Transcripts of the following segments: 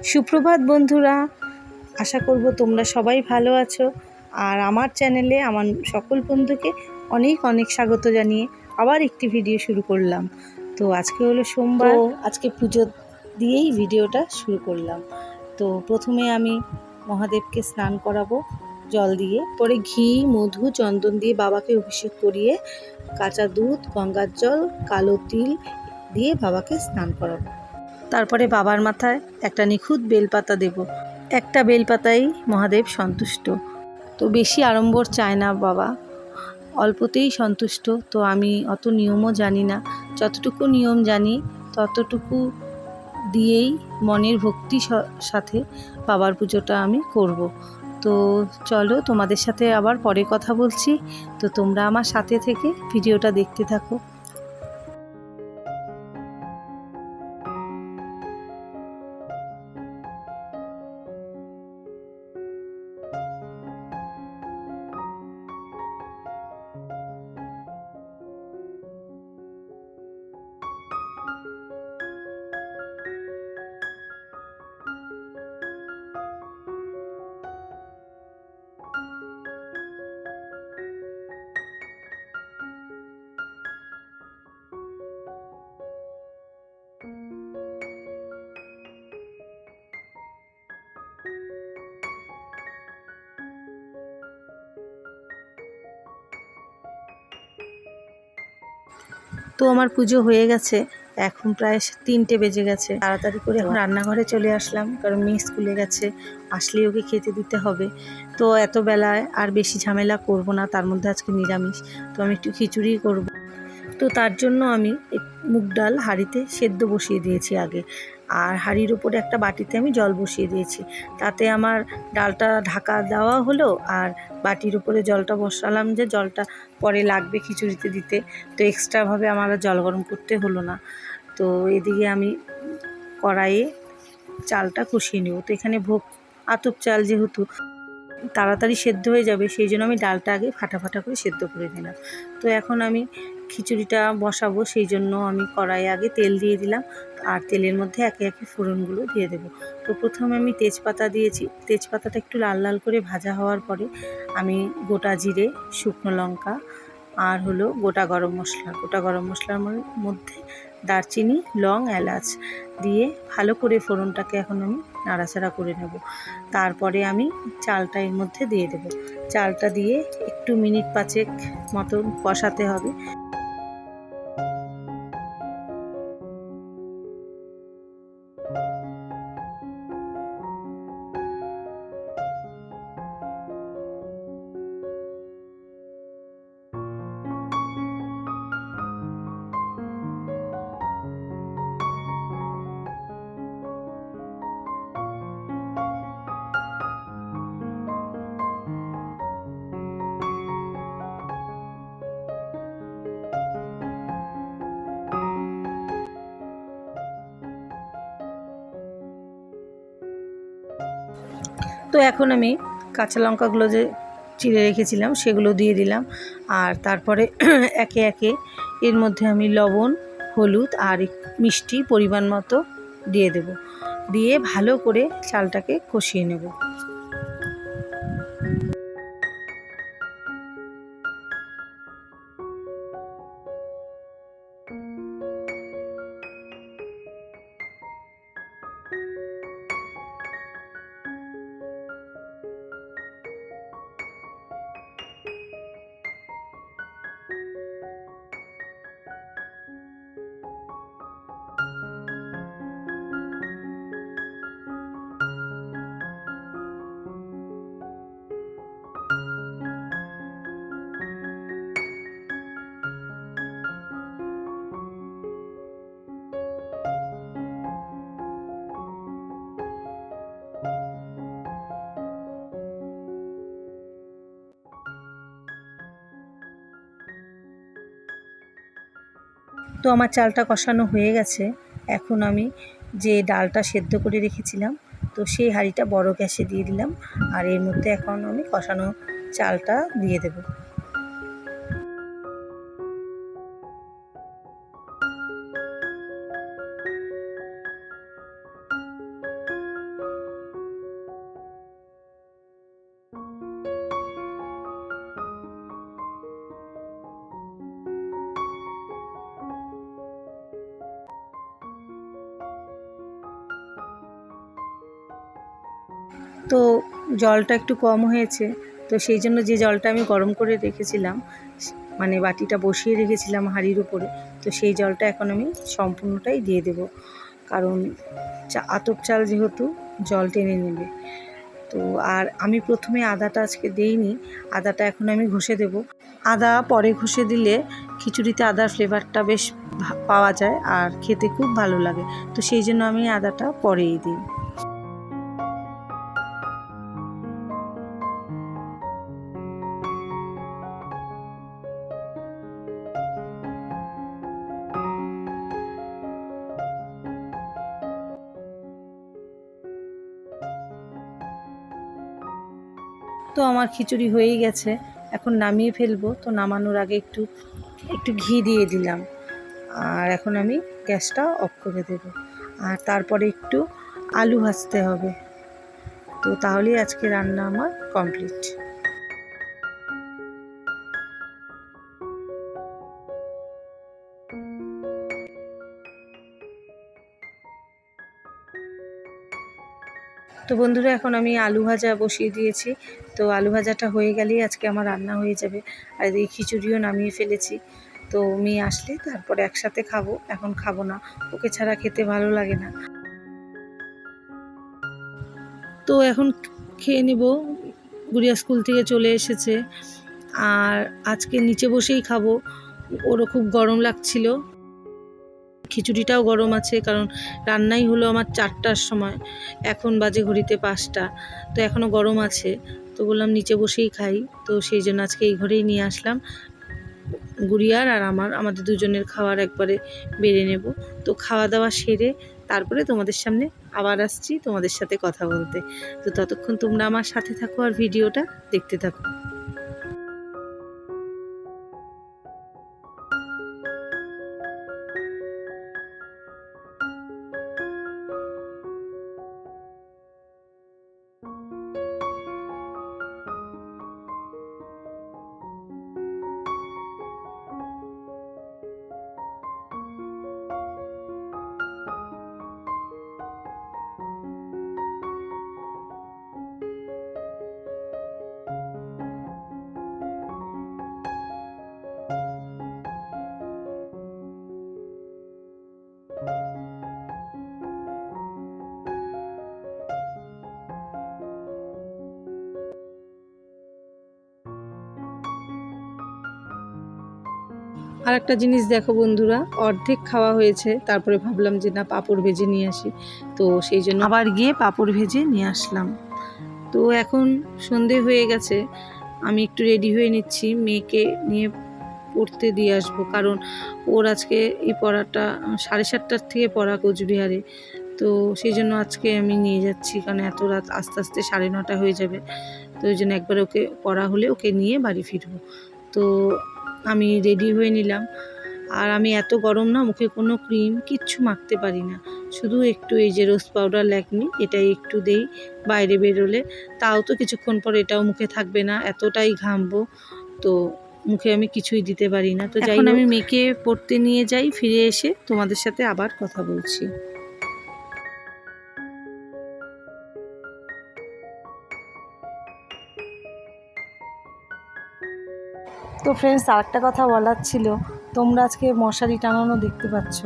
সুপ্রভাত বন্ধুরা, আশা করব তোমরা সবাই ভালো আছো। আর আমার চ্যানেলে আমার সকল বন্ধুকে অনেক অনেক স্বাগত জানিয়ে আবার একটি ভিডিও শুরু করলাম। তো আজকে হলো সোমবার, আজকে পুজো দিয়েই ভিডিওটা শুরু করলাম। তো প্রথমে আমি মহাদেবকে স্নান করাবো জল দিয়ে, পরে ঘি মধু চন্দন দিয়ে বাবাকে অভিষেক করিয়ে কাঁচা দুধ গঙ্গার জল কালো তিল দিয়ে বাবাকে স্নান করাবো। তারপরে বাবার মাথায় একটা নিখুঁত বেলপাতা দেব। একটা বেলপাতাই মহাদেব সন্তুষ্ট। তো বেশি আড়ম্বর চায় না বাবা, অল্পতেই সন্তুষ্ট। তো আমি অত নিয়মও জানি না, যতটুকু নিয়ম জানি ততটুকু দিয়েই মনের ভক্তি সাথে বাবার পুজোটা আমি করব। তো চলো, তোমাদের সাথে আবার পরে কথা বলছি। তো তোমরা আমার সাথে থেকে ভিডিওটা দেখতে থাকো। তো আমার পুজো হয়ে গেছে, এখন প্রায় 3টে বেজে গেছে। তাড়াতাড়ি করে এখন রান্নাঘরে চলে আসলাম, কারণ মেয়ে স্কুলে গেছে, আসলেই ওকে খেতে দিতে হবে। তো এত বেলায় আর বেশি ঝামেলা করব না, তার মধ্যে আজকে নিরামিষ, তো আমি একটু খিচুড়ি করব। তো তার জন্য আমি মুগ ডাল হাঁড়িতে সেদ্ধ বসিয়ে দিয়েছি আগে, আর হাঁড়ির উপরে একটা বাটিতে আমি জল বসিয়ে দিয়েছি। তাতে আমার ডালটা ঢাকা দেওয়া হলো, আর বাটির উপরে জলটা বসালাম, যে জলটা পরে লাগবে খিচুড়িতে দিতে। তো এক্সট্রাভাবে আমার জল গরম করতে হলো না। তো এদিকে আমি কড়াইয়ে চালটা কষিয়ে নেব। তো এখানে ভোগ আতপ চাল, যেহেতু তাড়াতাড়ি সেদ্ধ হয়ে যাবে, সেই জন্য আমি ডালটা আগে ফাটা ফাটা করে সেদ্ধ করে দিলাম। তো এখন আমি খিচুড়িটা বসাবো, সেই জন্য আমি কড়াইয়ে আগে তেল দিয়ে দিলাম, আর তেলের মধ্যে একে একে ফোড়নগুলো দিয়ে দেবো। তো প্রথমে আমি তেজপাতা দিয়েছি, তেজপাতাটা একটু লাল লাল করে ভাজা হওয়ার পরে আমি গোটা জিরে, শুকনো লঙ্কা আর হলো গোটা গরম মশলার মধ্যে দারচিনি, লং, এলাচ দিয়ে ভালো করে ফোড়নটাকে এখন আমি নাড়াচাড়া করে নেব। তারপরে আমি চালটা এর মধ্যে দিয়ে দেব। চালটা দিয়ে একটু মিনিট 5 মতন কষাতে হবে। তো এখন আমি কাঁচা লঙ্কাগুলো যে চিড়ে রেখেছিলাম সেগুলো দিয়ে দিলাম, আর তারপরে একে একে এর মধ্যে আমি লবণ, হলুদ আর মিষ্টি পরিমাণ মতো দিয়ে দেব। দিয়ে ভালো করে চালটাকে কষিয়ে নেব। তো আমার চালটা কষানো হয়ে গেছে। এখন আমি যে ডালটা সেদ্ধ করে রেখেছিলাম, তো সেই হাঁড়িটা বড় গ্যাসে দিয়ে দিলাম, আর এর মধ্যে এখন আমি কষানো চালটা দিয়ে দেব। তো জলটা একটু কম হয়েছে, তো সেই জন্য যে জলটা আমি গরম করে রেখেছিলাম, মানে বাটিটা বসিয়ে রেখেছিলাম হাঁড়ির উপরে, তো সেই জলটা এখন আমি সম্পূর্ণটাই দিয়ে দেব, কারণ আতপ চাল যেহেতু জল টেনে নেবে। তো আর আমি প্রথমে আদাটা আজকে দেইনি, আদাটা এখন আমি ঘষে দেব। আদা পরে ঘষে দিলে খিচুড়িতে আদার ফ্লেভারটা বেশ পাওয়া যায় আর খেতে খুব ভালো লাগে, তো সেই জন্য আমি আদাটা পরেই দিই। তো আমার খিচুড়ি হয়েই গেছে, এখন নামিয়ে ফেলবো। তো নামানোর আগে একটু একটু ঘি দিয়ে দিলাম, আর এখন আমি গ্যাসটা অফ করে দেব। আর তারপরে একটু আলু ভাজতে হবে, তো তাহলেই আজকে রান্না আমার কমপ্লিট। তো বন্ধুরা, এখন আমি আলু ভাজা বসিয়ে দিয়েছি। তো আলু ভাজাটা হয়ে গেলেই আজকে আমার রান্না হয়ে যাবে। আর এই খিচুড়িও নামিয়ে ফেলেছি। তো মেয়ে আসলে তারপরে একসাথে খাবো, এখন খাবো না, ওকে ছাড়া খেতে ভালো লাগে না। তো এখন খেয়ে নেব, গুড়িয়া স্কুল থেকে চলে এসেছে। আর আজকে নিচে বসেই খাবো, ওরও খুব গরম লাগছিল। খিচুড়িটাও গরম আছে, কারণ রান্নাই হলো আমার 4টার সময়, এখন বাজে ঘড়িতে 5টা, তো এখনও গরম আছে। তো বললাম নিচে বসেই খাই, তো সেই জন্য আজকে এই ঘরেই নিয়ে আসলাম। গুড়িয়ার আর আমাদের দুজনের খাওয়ার একবারে বেড়ে নেব। তো খাওয়া দাওয়া সেরে তারপরে তোমাদের সামনে আবার আসছি তোমাদের সাথে কথা বলতে। তো ততক্ষণ তোমরা আমার সাথে থাকো আর ভিডিওটা দেখতে থাকো। আর একটা জিনিস দেখো বন্ধুরা, অর্ধেক খাওয়া হয়েছে, তারপরে ভাবলাম যে না পাঁপড় ভেজে নিয়ে আসি, তো সেই জন্য আবার গিয়ে পাঁপড় ভেজে নিয়ে আসলাম। তো এখন সন্ধে হয়ে গেছে, আমি একটু রেডি হয়ে নিচ্ছি, মেয়েকে নিয়ে পড়তে দিয়ে আসবো, কারণ ওর আজকে এই পড়াটা 7:30টার থেকে পড়া কোচবিহারে। তো সেই জন্য আজকে আমি নিয়ে যাচ্ছি, কারণ এত রাত আস্তে আস্তে 9:30 হয়ে যাবে। তো ওই জন্য একবার ওকে পড়া হলে ওকে নিয়ে বাড়ি ফিরবো। তো আমি রেডি হয়ে নিলাম। আর আমি এত গরম না, মুখে কোনো ক্রিম কিচ্ছু মাখতে পারি না, শুধু একটু এই যে রোজ পাউডার ল্যাকমি এটাই একটু দেই বাইরে বেরোলে, তাও তো কিছুক্ষণ পর এটাও মুখে থাকবে না, এতটাই ঘামবো। তো মুখে আমি কিছুই দিতে পারি না। তো যাই, আমি মেয়েকে পড়তে নিয়ে যাই, ফিরে এসে তোমাদের সাথে আবার কথা বলছি। তো ফ্রেন্ডস, আরেকটা কথা বলার ছিল, তোমরা আজকে মশারি টানানো দেখতে পাচ্ছ।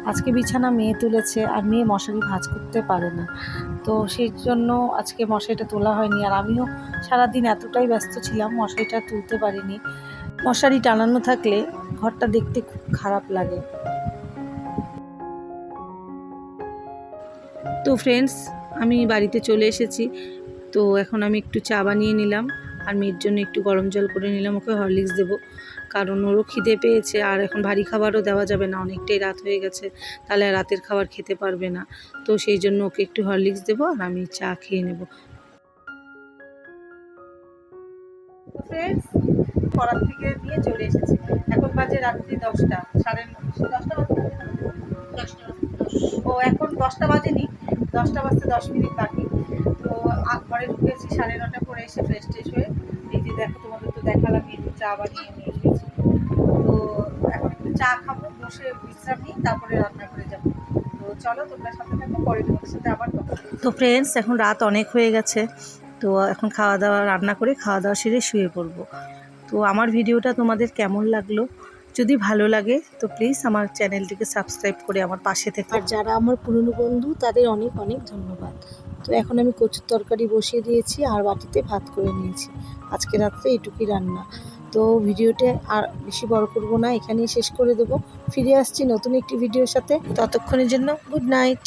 আজকে বিছানা মেয়ে তুলেছে, আর মেয়ে মশারি ভাঁজ করতে পারে না, তো সেই জন্য আজকে মশারিটা তোলা হয়নি। আর আমিও সারাদিন এতটাই ব্যস্ত ছিলাম, মশারিটা তুলতে পারিনি। মশারি টানানো থাকলে ঘরটা দেখতে খুব খারাপ লাগে। তো ফ্রেন্ডস, আমি বাড়িতে চলে এসেছি। তো এখন আমি একটু চা বানিয়ে নিলাম, আর মেয়ের জন্য একটু গরম জল করে নিলাম, ওকে হরলিক্স দেবো, কারণ ওরও খিদে পেয়েছে। আর এখন ভারী খাবারও দেওয়া যাবে না, অনেকটাই রাত হয়ে গেছে, তাহলে রাতের খাবার খেতে পারবে না। তো সেই জন্য ওকে একটু হরলিক্স দেবো, আর আমি চা খেয়ে নেব। ফ্রেন্ডস, পড়ার থেকে নিয়ে চলে এসেছি, এখন বাজে রাত্রি 10টা, 10:30 ও এখন 10টা বাজেনি, 10টা বাজতে 10 মিনিট বাকি। তো ঘরে ঢুকেছি 9:30 করে, এসে ফ্রেশ ট্রেশ হয়ে এই যে দেখো, তোমাদের তো দেখালাম, একটু চা বানিয়ে নিয়ে এসেছি। তো এখন একটু চা খাবো, বসে বিশ্রাম নিই, তারপরে রান্না করে যাবো। তো চলো তোমরা সাথে থাকো, পরে তোমাদের সাথে আবার কথা। তো ফ্রেন্ডস, এখন রাত অনেক হয়ে গেছে, তো এখন খাওয়া দাওয়া রান্না করে খাওয়া দাওয়া সেরে শুয়ে পড়বো। তো আমার ভিডিওটা তোমাদের কেমন লাগলো, যদি ভালো লাগে তো প্লিজ আমার চ্যানেলটিকে সাবস্ক্রাইব করে আমার পাশে থেকে। আর যারা আমার পুরনো বন্ধু তাদের অনেক অনেক ধন্যবাদ। তো এখন আমি কচুর তরকারি বসিয়ে দিয়েছি আর বাটিতে ভাত করে নিয়েছি। আজকে রাত্রে এটুকুই রান্না। তো ভিডিওটা আর বেশি বড় করব না, এখানেই শেষ করে দেবো। ফিরে আসছি নতুন একটি ভিডিওর সাথে, ততক্ষণের জন্য গুড নাইট।